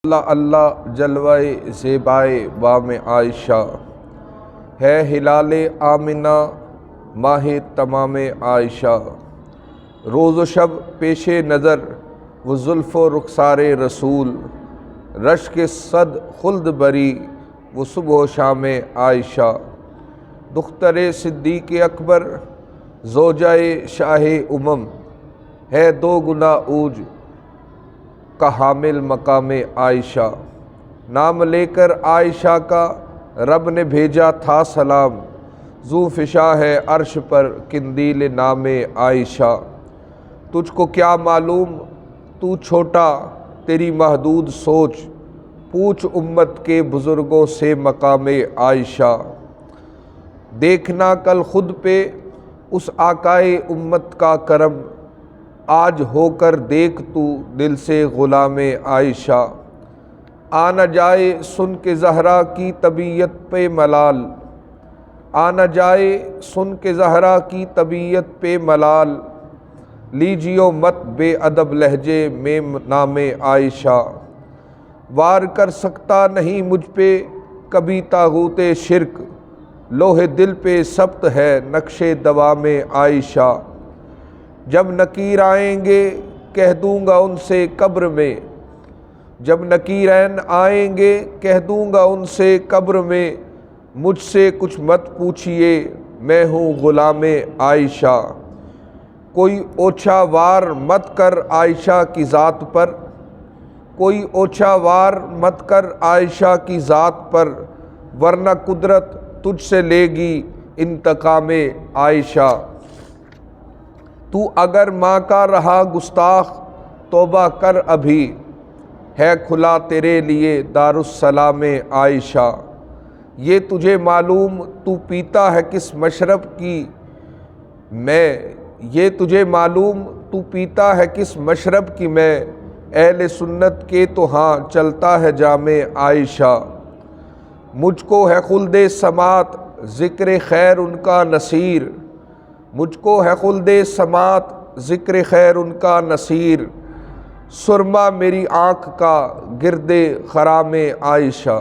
اللہ اللہ جلوہ زیبائے بام عائشہ ہے ہلال آمنہ ماہ تمام عائشہ، روز و شب پیش نظر وہ زلف و رخسار رسول، رشک صد خلد بری وہ صبح و شام عائشہ، دختر صدیق اکبر زوجہ شاہ امم، ہے دو گنا اوج کا حامل مقام عائشہ، نام لے کر عائشہ کا رب نے بھیجا تھا سلام، ذو فشا ہے عرش پر قندیل نام عائشہ، تجھ کو کیا معلوم تو چھوٹا تیری محدود سوچ، پوچھ امت کے بزرگوں سے مقام عائشہ، دیکھنا کل خود پہ اس آقائے امت کا کرم، آج ہو کر دیکھ تو دل سے غلام عائشہ، آ نہ جائے سن کے زہرا کی طبیعت پہ ملال، آ نہ جائے سن کے زہرا کی طبیعت پہ ملال، لیجیو مت بے ادب لہجے میں نام عائشہ، وار کر سکتا نہیں مجھ پہ کبھی طاغوت شرک، لوح دل پہ ثبت ہے نقش دوام عائشہ، جب نکیر آئیں گے کہہ دوں گا ان سے قبر میں، جب نکیرین آئیں گے کہہ دوں گا ان سے قبر میں، مجھ سے کچھ مت پوچھئے میں ہوں غلام عائشہ، کوئی اوچھا وار مت کر عائشہ کی ذات پر، کوئی اوچھا وار مت کر عائشہ کی ذات پر، ورنہ قدرت تجھ سے لے گی انتقام عائشہ، تو اگر ماں کا رہا گستاخ توبہ کر ابھی، ہے کھلا تیرے لیے دارالسلام عائشہ، یہ تجھے معلوم تو پیتا ہے کس مشرب کی میں، یہ تجھے معلوم تو پیتا ہے کس مشرب کی میں، اہل سنت کے تو ہاں چلتا ہے جام عائشہ، مجھ کو ہے خلد سماعت ذکر خیر ان کا نصیر، مجھ کو ہے خلد سماعت ذکر خیر ان کا نصیر، سرما میری آنکھ کا گرد خرام عائشہ۔